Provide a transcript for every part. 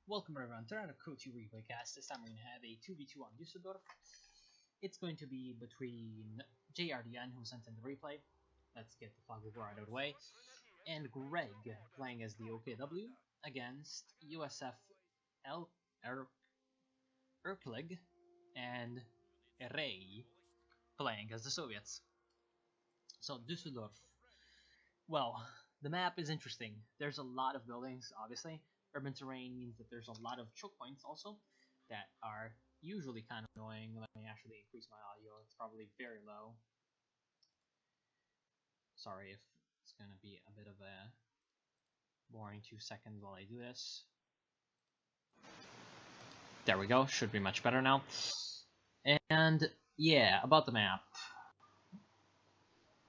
Welcome everyone to another CoH2 replaycast. This time we're going to have a 2v2 on Düsseldorf. It's going to be between JRDN, who sent in the replay. Let's get the fog of war out of the way. And Greg, playing as the OKW, against USF Erklig and Rey, playing as the Soviets. So Düsseldorf. Well, the map is interesting. There's a lot of buildings, obviously. Urban terrain means that there's a lot of choke points also that are usually kind of annoying. Let me actually increase my audio. It's probably very low. Sorry if it's going to be a bit of a boring 2 seconds while I do this. There we go. Should be much better now. And yeah, about the map.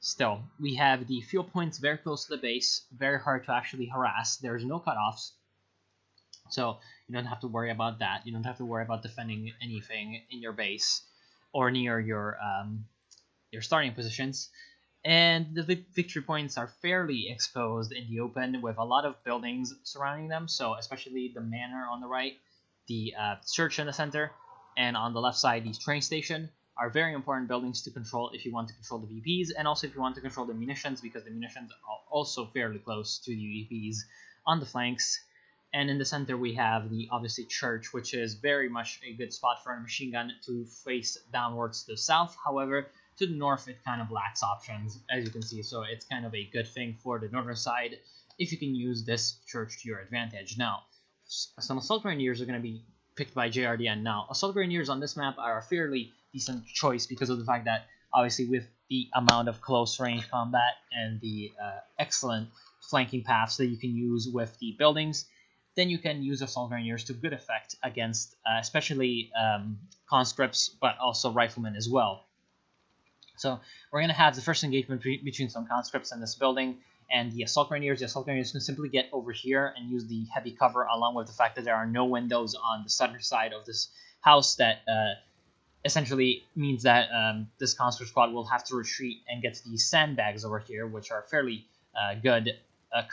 Still, we have the fuel points very close to the base, very hard to actually harass. There's no cutoffs. So you don't have to worry about that. You don't have to worry about defending anything in your base or near your starting positions. And the victory points are fairly exposed in the open with a lot of buildings surrounding them. So especially the manor on the right, the church in the center, and on the left side, the train station are very important buildings to control if you want to control the VPs, and also if you want to control the munitions, because the munitions are also fairly close to the VPs on the flanks. And in the center we have the obviously church, which is very much a good spot for a machine gun to face downwards to the south. However, to the north it kind of lacks options, as you can see, so it's kind of a good thing for the northern side if you can use this church to your advantage. Now, some assault grenadiers are going to be picked by JRDN. Now, assault grenadiers on this map are a fairly decent choice because of the fact that obviously with the amount of close range combat and the excellent flanking paths that you can use with the buildings, then you can use assault grenadiers to good effect against especially conscripts, but also riflemen as well. So we're going to have the first engagement between some conscripts in this building and the assault grenadiers. The assault grenadiers can simply get over here and use the heavy cover, along with the fact that there are no windows on the southern side of this house. That essentially means that this conscript squad will have to retreat and get to these sandbags over here, which are fairly good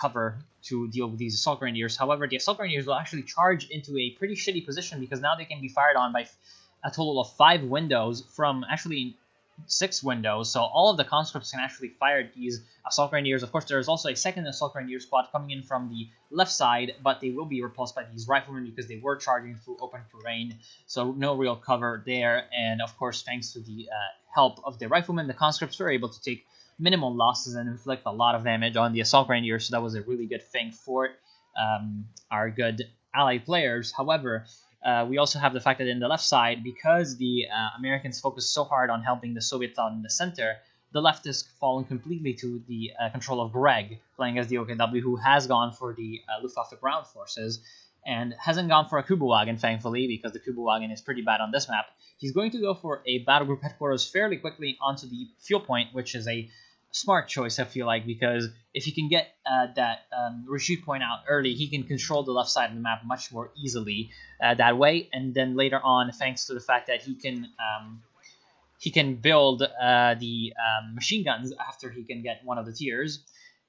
cover to deal with these assault grenadiers. However, the assault grenadiers will actually charge into a pretty shitty position because now they can be fired on by a total of 5 windows from actually 6 windows. So all of the conscripts can actually fire these assault grenadiers. Of course, there is also a second assault grenadier squad coming in from the left side, but they will be repulsed by these riflemen because they were charging through open terrain. So no real cover there. And of course, thanks to the help of the riflemen, the conscripts were able to take minimal losses and inflict a lot of damage on the assault grenadiers, so that was a really good thing for our good allied players. However, we also have the fact that in the left side, because the Americans focused so hard on helping the Soviets out in the center, the left has fallen completely to the control of Greg, playing as the OKW, who has gone for the Luftwaffe ground forces and hasn't gone for a Kübelwagen, thankfully, because the Kübelwagen is pretty bad on this map. He's going to go for a battle group headquarters fairly quickly onto the fuel point, which is a smart choice, I feel like, because if he can get that retreat point out early, he can control the left side of the map much more easily that way. And then later on, thanks to the fact that he can build the machine guns after he can get one of the tiers,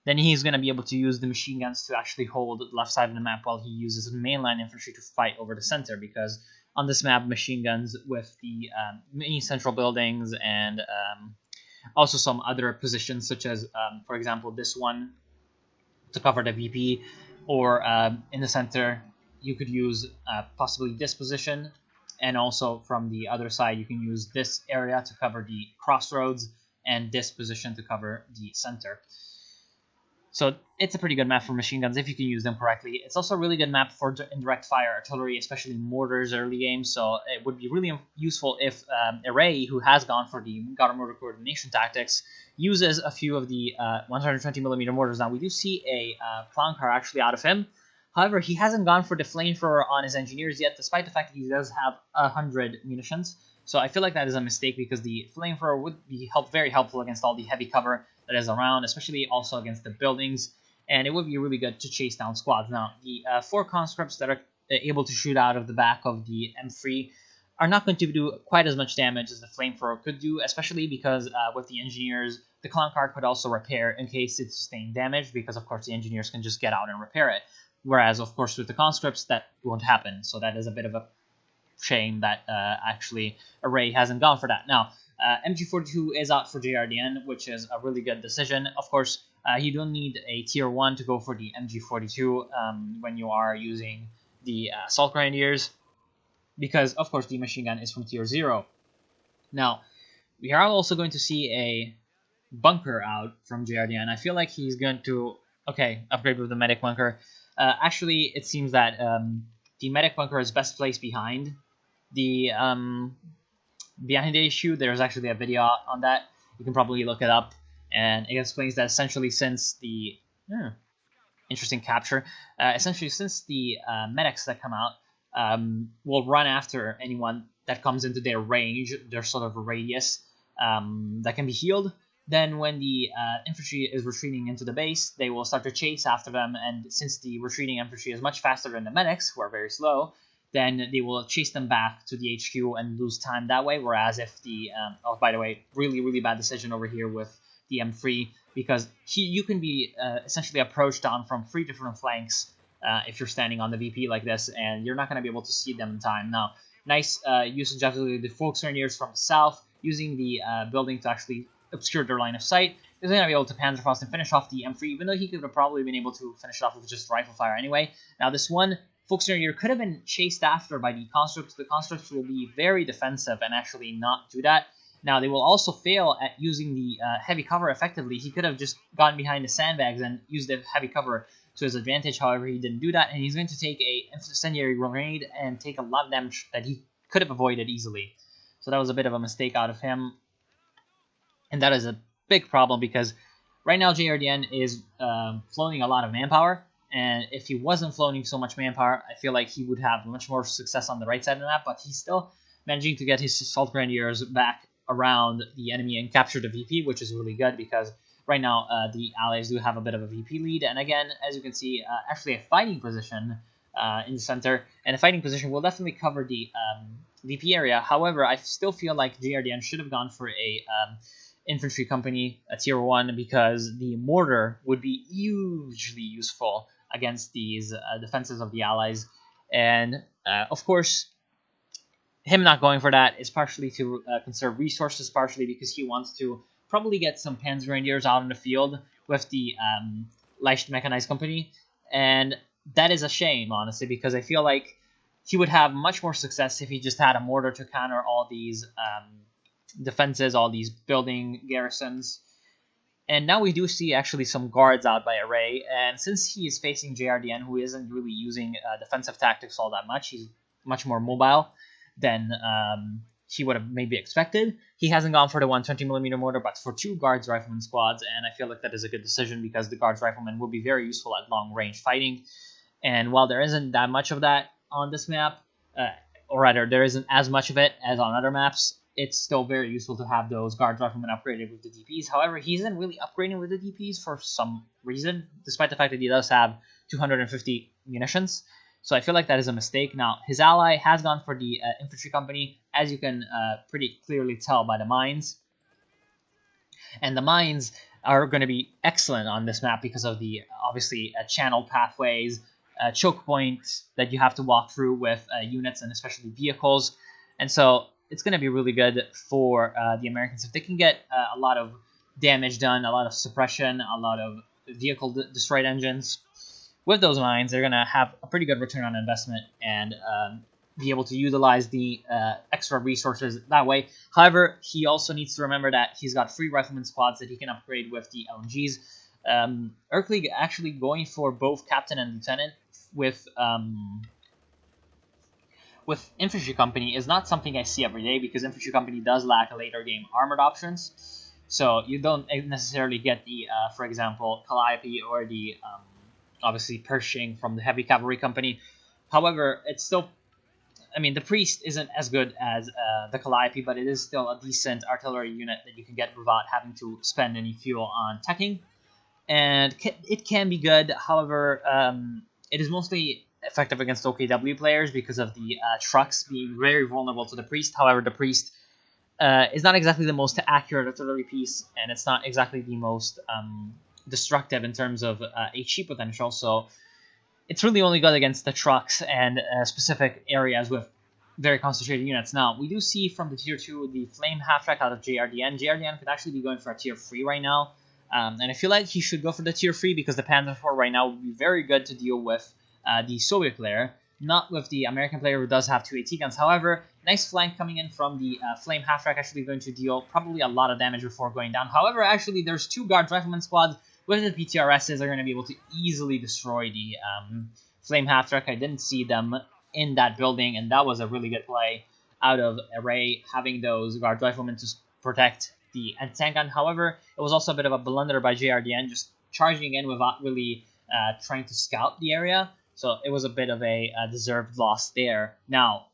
then he's going to be able to use the machine guns to actually hold the left side of the map while he uses mainline infantry to fight over the center, because on this map, machine guns with the many central buildings and also some other positions, such as, for example, this one to cover the VP, or in the center, you could use possibly this position, and also from the other side, you can use this area to cover the crossroads, and this position to cover the center. So it's a pretty good map for machine guns if you can use them correctly. It's also a really good map for indirect fire artillery, especially mortars early game. So it would be really useful if Array, who has gone for the gutter mortar coordination tactics, uses a few of the 120mm mortars. Now we do see a clown car actually out of him. However, he hasn't gone for the flamethrower on his engineers yet, despite the fact that he does have 100 munitions. So I feel like that is a mistake, because the flamethrower would be very helpful against all the heavy cover that is around, especially also against the buildings, and it would be really good to chase down squads. Now, the 4 conscripts that are able to shoot out of the back of the M3 are not going to do quite as much damage as the flamethrower could do, especially because with the engineers, the clown car could also repair in case it sustained damage, because of course the engineers can just get out and repair it. Whereas, of course, with the conscripts, that won't happen. So that is a bit of a shame that actually Array hasn't gone for that. Now, MG42 is out for JRDN, which is a really good decision. Of course, you don't need a tier 1 to go for the MG42 when you are using the Assault Grenadiers, because, of course, the machine gun is from tier 0. Now, we are also going to see a bunker out from JRDN. I feel like he's going to, okay, upgrade with the medic bunker. Actually, it seems that the medic bunker is best placed behind the issue. There's actually a video on that. You can probably look it up, and it explains that essentially since the interesting capture, essentially since the medics that come out will run after anyone that comes into their range, their sort of radius that can be healed. Then when the infantry is retreating into the base, they will start to chase after them, and since the retreating infantry is much faster than the medics, who are very slow, then they will chase them back to the HQ and lose time that way. Whereas if the oh, by the way, really bad decision over here with the M3, because you can be essentially approached on from 3 different flanks if you're standing on the VP like this, and you're not going to be able to see them in time. Now, nice usage of the Folks Grenadiers from the south, using the building to actually obscure their line of sight. He's going to be able to Panzerfaust and finish off the M3, even though he could have probably been able to finish it off with just rifle fire anyway. Now, this one Folks Grenadier could have been chased after by the conscripts. The conscripts will be very defensive and actually not do that. Now, they will also fail at using the heavy cover effectively. He could have just gotten behind the sandbags and used the heavy cover to his advantage. However, he didn't do that, and he's going to take a incendiary grenade and take a lot of damage that he could have avoided easily. So that was a bit of a mistake out of him. And that is a big problem because right now JRDN is floating a lot of manpower. And if he wasn't floating so much manpower, I feel like he would have much more success on the right side of the map. But he's still managing to get his Assault Grenadiers back around the enemy and capture the VP, which is really good because right now the allies do have a bit of a VP lead. And again, as you can see, actually a fighting position in the center. And a fighting position will definitely cover the VP area. However, I still feel like JRDN should have gone for a infantry company, a tier 1, because the mortar would be hugely useful against these defenses of the allies. And of course, him not going for that is partially to conserve resources, partially because he wants to probably get some Panzer Grenadiers out in the field with the Leicht Mechanized Company. And that is a shame, honestly, because I feel like he would have much more success if he just had a mortar to counter all these defenses, all these building garrisons. And now we do see actually some guards out by Array, and since he is facing JRDN, who isn't really using defensive tactics all that much, he's much more mobile than he would have maybe expected. He hasn't gone for the 120mm mortar, but for 2 guards rifleman squads, and I feel like that is a good decision because the guards riflemen will be very useful at long range fighting. And while there isn't that much of that on this map, or rather there isn't as much of it as on other maps, it's still very useful to have those guard riflemen upgraded with the DPs. However, he isn't really upgrading with the DPs for some reason, despite the fact that he does have 250 munitions. So I feel like that is a mistake. Now, his ally has gone for the infantry company, as you can pretty clearly tell by the mines. And the mines are going to be excellent on this map because of the, obviously, channel pathways, choke points that you have to walk through with units and especially vehicles. And so it's going to be really good for the Americans if they can get a lot of damage done, a lot of suppression, a lot of vehicle destroyed engines. With those mines, they're going to have a pretty good return on investment and be able to utilize the extra resources that way. However, he also needs to remember that he's got 3 rifleman squads that he can upgrade with the LMGs. Erklig actually going for both captain and lieutenant with infantry company is not something I see every day because infantry company does lack later game armored options. So you don't necessarily get the, for example, Calliope or the obviously Pershing from the heavy cavalry company. However, it's still, I mean, the priest isn't as good as the Calliope, but it is still a decent artillery unit that you can get without having to spend any fuel on teching. And it can be good. However, it is mostly effective against OKW players because of the trucks being very vulnerable to the priest. However, the priest is not exactly the most accurate artillery piece, and it's not exactly the most destructive in terms of HE potential. So it's really only good against the trucks and specific areas with very concentrated units. Now, we do see from the tier 2 the Flame Half-Track out of JRDN. JRDN could actually be going for a tier 3 right now. And I feel like he should go for the tier 3 because the Panzer IV right now would be very good to deal with the Soviet player, not with the American player who does have 2 AT guns. However, nice flank coming in from the Flame Half-Track, actually going to deal probably a lot of damage before going down. However, actually, there's 2 Guard Rifleman squads with the PTRSs are going to be able to easily destroy the Flame Half-Track. I didn't see them in that building, and that was a really good play out of Array, having those Guard Riflemen to protect the anti-tank gun. However, it was also a bit of a blunder by JRDN, just charging in without really trying to scout the area. So it was a bit of a deserved loss there. Now,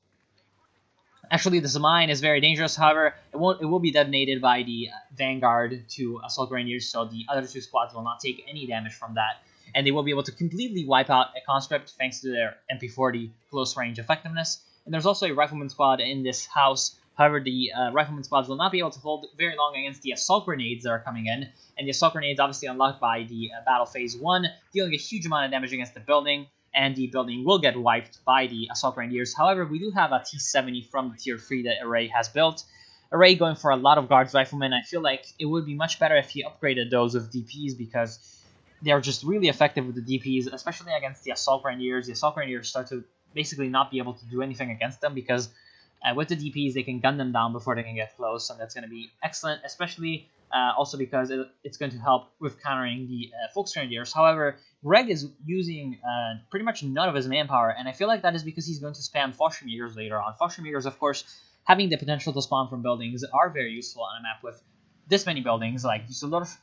actually, this mine is very dangerous. However, it will be detonated by the Vanguard to Assault Grenadiers, so the other 2 squads will not take any damage from that. And they will be able to completely wipe out a conscript thanks to their MP40 close range effectiveness. And there's also a Rifleman squad in this house. However, the Rifleman squads will not be able to hold very long against the Assault Grenades that are coming in. And the Assault Grenades obviously unlocked by the Battle Phase 1, dealing a huge amount of damage against the building. And the building will get wiped by the Assault Grenadiers. However, we do have a T-70 from the Tier 3 that Array has built. Array going for a lot of Guards Riflemen. I feel like it would be much better if he upgraded those with DPs because they're just really effective with the DPs, especially against the Assault Grenadiers. The Assault Grenadiers start to basically not be able to do anything against them because with the DPs, they can gun them down before they can get close, and that's going to be excellent, especially also because it's going to help with countering the Volksgrenadiers. However, Greg is using pretty much none of his manpower, and I feel like that is because he's going to spam Fallschirmjägers later on. Fallschirmjägers, of course, having the potential to spawn from buildings are very useful on a map with this many buildings like Düsseldorf.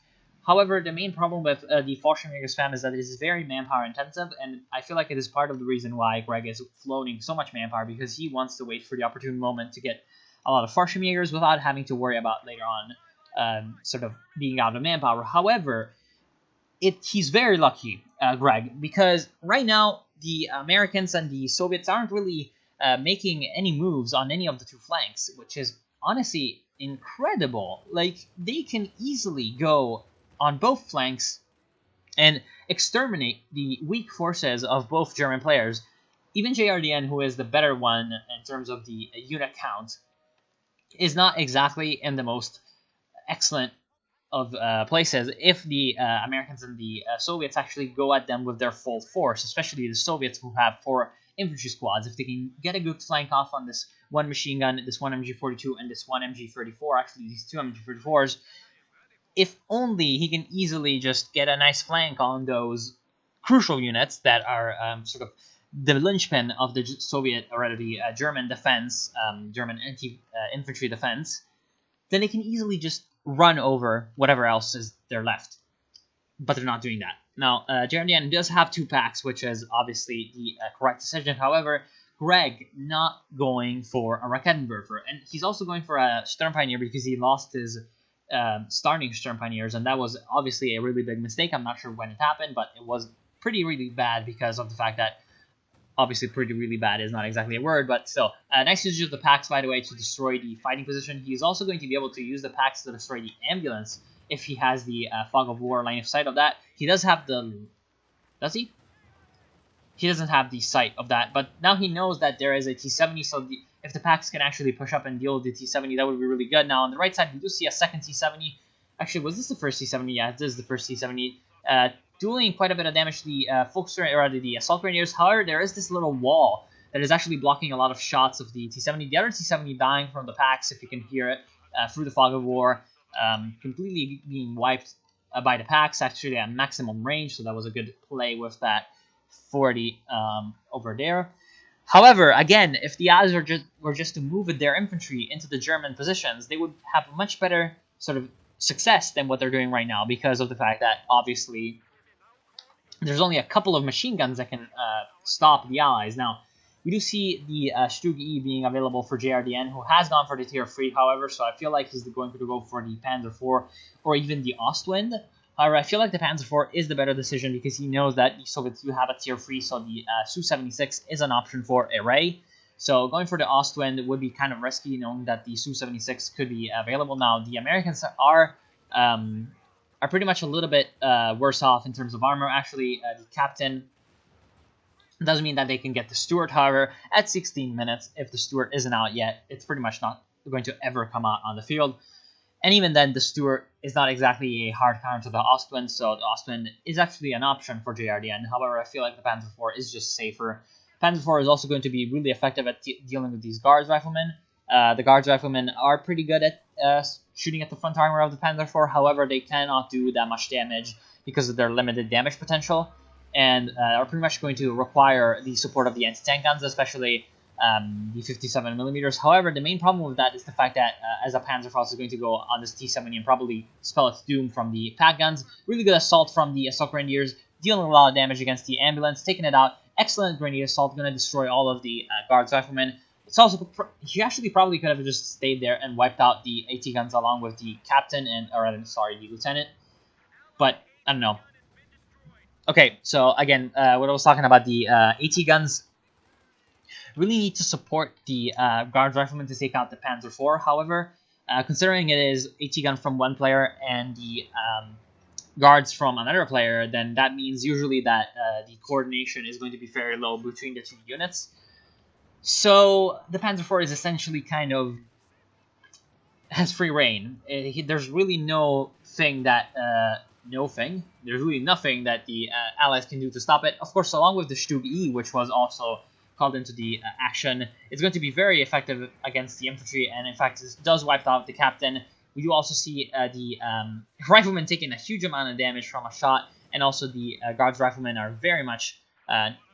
However, the main problem with the Fallschirmjäger spam is that it is very manpower intensive, and I feel like it is part of the reason why Greg is floating so much manpower, because he wants to wait for the opportune moment to get a lot of Fallschirmjägers without having to worry about later on sort of being out of manpower. However, he's very lucky, Greg, because right now the Americans and the Soviets aren't really making any moves on any of the 2 flanks, which is honestly incredible. Like, they can easily go on both flanks and exterminate the weak forces of both German players. Even JRDN, who is the better one in terms of the unit count, is not exactly in the most excellent of places if the Americans and the Soviets actually go at them with their full force, especially the Soviets who have 4 infantry squads. If they can get a good flank off on this 1 machine gun, this 1 MG42, and this 1 MG34, actually these 2 MG34s, if only he can easily just get a nice flank on those crucial units that are sort of the linchpin of the Soviet or the German defense, German anti-infantry defense, then they can easily just run over whatever else is there left. But they're not doing that. Now, JRDN does have 2 packs, which is obviously the correct decision. However, Greg not going for a Raketenwerfer, and he's also going for a Sturm Pioneer because he lost his starting Sturm Pioneers, and that was obviously a really big mistake. I'm not sure when it happened, but it was really bad because of the fact that obviously pretty really bad is not exactly a word, but still. Nice usage of the packs, by the way, to destroy the fighting position. He's also going to be able to use the packs to destroy the ambulance if he has the Fog of War line of sight of that. He does have the... Does he? He doesn't have the sight of that, but now he knows that there is a T-70, so if the packs can actually push up and deal with the T-70, that would be really good. Now, on the right side, we do see a second T-70. Actually, was this the first T-70? Yeah, this is the first T-70. Doing quite a bit of damage to the the Assault Grenadiers. However, there is this little wall that is actually blocking a lot of shots of the T-70. The other T-70 dying from the packs, if you can hear it, through the Fog of War, completely being wiped by the packs, actually at maximum range, so that was a good play with that 40 over there. However, again, if the Allies were just to move with their infantry into the German positions, they would have much better sort of success than what they're doing right now, because of the fact that obviously there's only a couple of machine guns that can stop the Allies. Now, we do see the Stug E being available for JRDN, who has gone for the tier 3, however, so I feel like he's going to go for the Panzer IV or even the Ostwind. However, I feel like the Panzer IV is the better decision because he knows that the Soviets do have a tier 3, so the Su-76 is an option for Array. So going for the Ostwind would be kind of risky, knowing that the Su-76 could be available. Now, the Americans are pretty much a little bit worse off in terms of armor. Actually, the captain It doesn't mean that they can get the Steward, however, at 16 minutes, if the Steward isn't out yet, it's pretty much not going to ever come out on the field. And even then, the Steward is not exactly a hard counter to the Ostwind, so the Ostwind is actually an option for JRDN. However, I feel like the Panzer IV is just safer. Panzer IV is also going to be really effective at dealing with these Guards Riflemen. The Guards Riflemen are pretty good at shooting at the front armor of the Panzer IV, however, they cannot do that much damage because of their limited damage potential, and are pretty much going to require the support of the anti-tank guns, especially the 57 millimeters. However, the main problem with that is the fact that as a Panzerfaust is going to go on this T70 and probably spell its doom from the pack guns. Really good assault from the Assault Grenadiers, dealing a lot of damage against the ambulance, taking it out. Excellent Grenadier assault, going to destroy all of the Guards Riflemen. It's also he actually probably could have just stayed there and wiped out the AT guns along with the captain and the lieutenant. But I don't know. Okay, so again, what I was talking about, the AT guns really need to support the Guards Riflemen to take out the Panzer IV. However, considering it is AT gun from one player and the Guards from another player, then that means usually that the coordination is going to be very low between the two units. So the Panzer IV is essentially kind of has free reign. There's really no thing that There's really nothing that the Allies can do to stop it. Of course, along with the Stug E, which was also called into the action, it's going to be very effective against the infantry, and in fact, it does wipe out the captain. We do also see the riflemen taking a huge amount of damage from a shot, and also the Guards riflemen are very much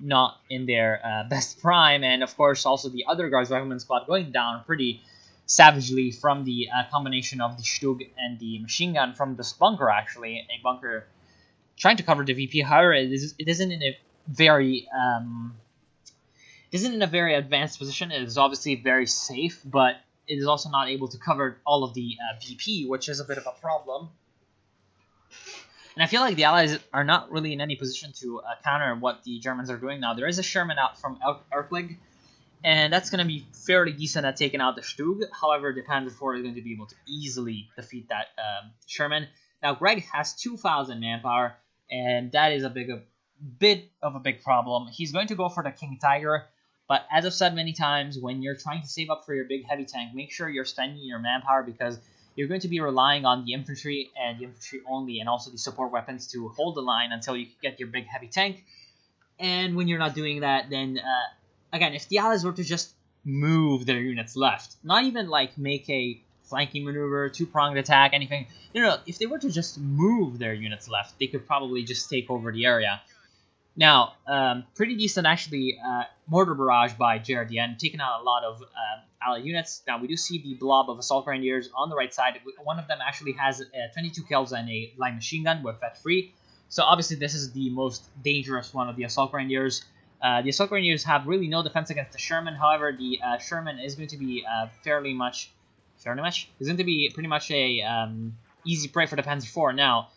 not in their best prime, and of course, also the other Guards riflemen squad going down pretty savagely from the combination of the Stug and the machine gun from this bunker, actually. A bunker trying to cover the VP. However, it isn't in a very advanced position. It is obviously very safe, but it is also not able to cover all of the VP, which is a bit of a problem. And I feel like the Allies are not really in any position to counter what the Germans are doing now. There is a Sherman out from Erklig, and that's going to be fairly decent at taking out the Stug. However, the Panzer IV is going to be able to easily defeat that Sherman. Now, Greg has 2,000 manpower, and that is a bit of a big problem. He's going to go for the King Tiger, but as I've said many times, when you're trying to save up for your big heavy tank, make sure you're spending your manpower, because you're going to be relying on the infantry and the infantry only, and also the support weapons to hold the line until you get your big heavy tank. And when you're not doing that, then again, if the Allies were to just move their units left, not even like make a flanking maneuver, two-pronged attack, anything. No, if they were to just move their units left, they could probably just take over the area. Now, pretty decent actually mortar barrage by JRDN, taking out a lot of Allied units. Now, we do see the blob of Assault Grenadiers on the right side. One of them actually has 22 kills and a light machine gun with Vet Free. So obviously this is the most dangerous one of the Assault Grenadiers. The Assault Grenadiers have really no defense against the Sherman. However, the Sherman is going to be pretty much a easy prey for the Panzer IV. Now,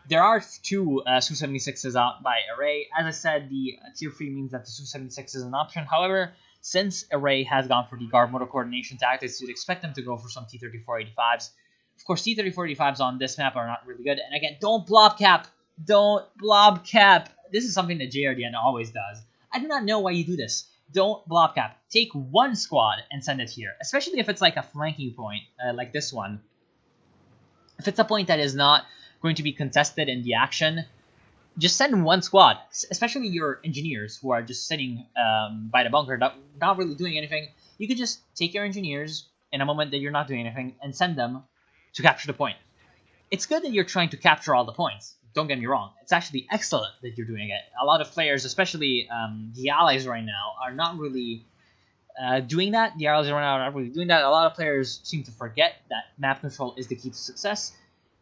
there are two Su-76s out by Array. As I said, the Tier 3 means that the Su-76 is an option. However, since Array has gone for the guard motor coordination tactics, you'd expect them to go for some T-3485s. Of course, T-3485s on this map are not really good. And again, don't blob cap. Don't blob cap. This is something that JRDN always does. I do not know why you do this. Don't blob cap. Take one squad and send it here, especially if it's like a flanking point, like this one. If it's a point that is not going to be contested in the action, just send one squad, especially your engineers who are just sitting by the bunker, not really doing anything. You could just take your engineers in a moment that you're not doing anything and send them to capture the point. It's good that you're trying to capture all the points. Don't get me wrong. It's actually excellent that you're doing it. A lot of players, especially the Allies right now, are not really doing that. The Allies right now are not really doing that. A lot of players seem to forget that map control is the key to success.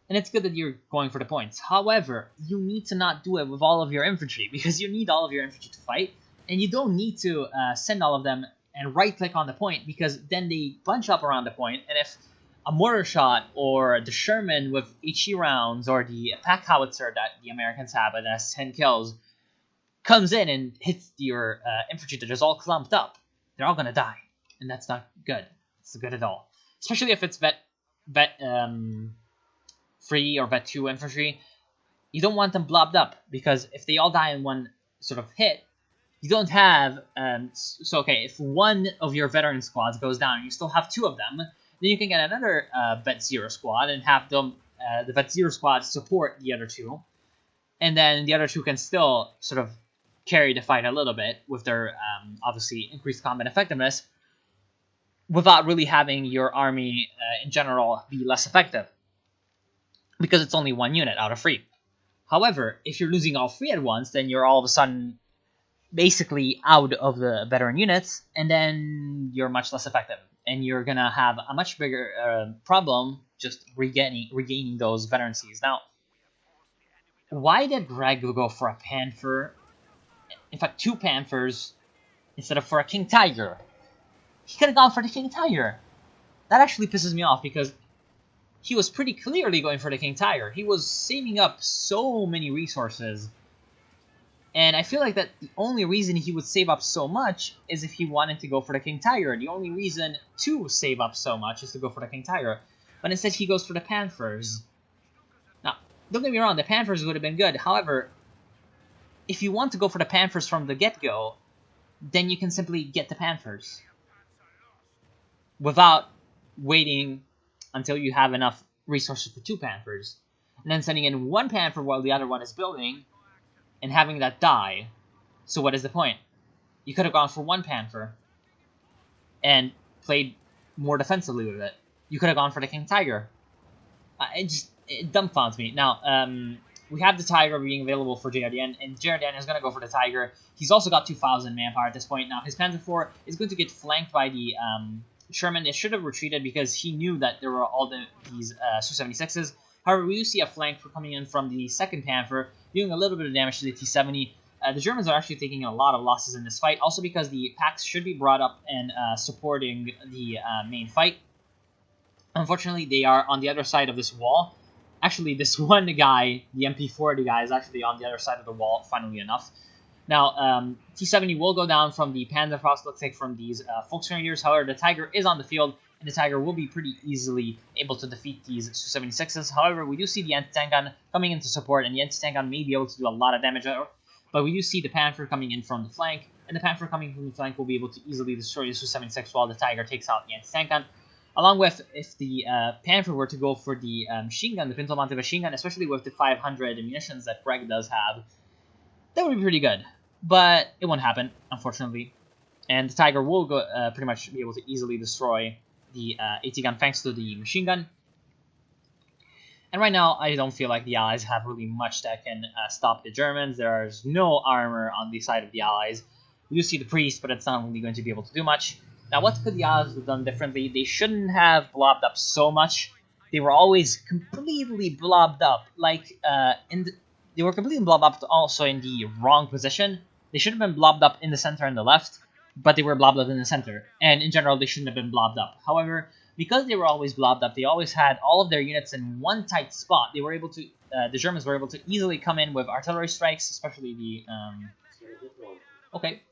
And it's good that you're going for the points. However, you need to not do it with all of your infantry, because you need all of your infantry to fight. And you don't need to send all of them and right-click on the point, because then they bunch up around the point. And if a mortar shot or the Sherman with HE rounds or the pack howitzer that the Americans have that has 10 kills comes in and hits your infantry that is all clumped up, they're all going to die. And that's not good. It's not good at all. Especially if it's vet 3 or Vet 2 infantry. You don't want them blobbed up, because if they all die in one sort of hit, you don't have so okay, if one of your veteran squads goes down, you still have two of them. Then you can get another vet zero squad and have them the vet zero squad support the other two, and then the other two can still sort of carry the fight a little bit with their obviously increased combat effectiveness, without really having your army in general be less effective, because it's only one unit out of three. However, if you're losing all three at once, then you're all of a sudden basically out of the veteran units, and then you're much less effective, and you're gonna have a much bigger problem just regaining those veterancies. Now, why did Greg go for a panther? In fact, two panthers instead of for a king tiger. He could have gone for the king tiger. That actually pisses me off because he was pretty clearly going for the king tiger. He was saving up so many resources. And I feel like that the only reason he would save up so much is if he wanted to go for the King Tiger. The only reason to save up so much is to go for the King Tiger. But instead he goes for the Panthers. Now, don't get me wrong, the Panthers would have been good. However, if you want to go for the Panthers from the get-go, then you can simply get the Panthers without waiting until you have enough resources for two Panthers. And then sending in one Panther while the other one is building and having that die. So what is the point? You could have gone for one Panther and played more defensively with it. You could have gone for the King Tiger. It dumbfounds me. Now, we have the Tiger being available for JRDN, and JRDN is going to go for the Tiger. He's also got 2,000 manpower at this point. Now, his Panzer IV is going to get flanked by the Sherman. It should have retreated because he knew that there were all these Su-76s. However, we do see a flank coming in from the second Panther, doing a little bit of damage to the T-70. The Germans are actually taking a lot of losses in this fight, also because the packs should be brought up and supporting the main fight. Unfortunately, they are on the other side of this wall. Actually, this one guy, the MP40 guy, is actually on the other side of the wall, funnily enough. Now, T-70 will go down from the Panzerfaust, looks like from these Volksgrenadiers. However, the Tiger is on the field, and the Tiger will be pretty easily able to defeat these Su-76s. However, we do see the anti-tank gun coming in to support, and the anti-tank gun may be able to do a lot of damage. But we do see the Panther coming in from the flank, and the Panther coming from the flank will be able to easily destroy the Su-76 while the Tiger takes out the anti-tank gun. Along with, if the Panther were to go for the machine gun, the Pinto-mounted machine gun, especially with the 500 munitions that Greg does have, that would be pretty good. But it won't happen, unfortunately. And the Tiger will go, pretty much be able to easily destroy the AT gun thanks to the machine gun. And right now, I don't feel like the Allies have really much that can stop the Germans. There's no armor on the side of the Allies. We do see the priest, but it's not really going to be able to do much. Now, what could the Allies have done differently? They shouldn't have blobbed up so much. They were always completely blobbed up. Like, they were completely blobbed up also in the wrong position. They should have been blobbed up in the center and the left, but they were blobbed up in the center. And in general, they shouldn't have been blobbed up. However, because they were always blobbed up, they always had all of their units in one tight spot. They were able to, the Germans were able to easily come in with artillery strikes, especially the, okay.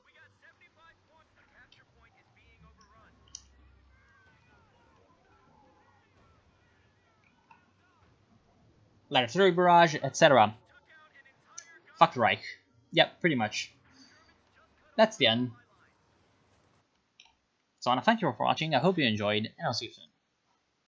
Light artillery barrage, etc. Fuck Reich. Yep, pretty much. That's the end. So I want to thank you all for watching. I hope you enjoyed, and I'll see you soon.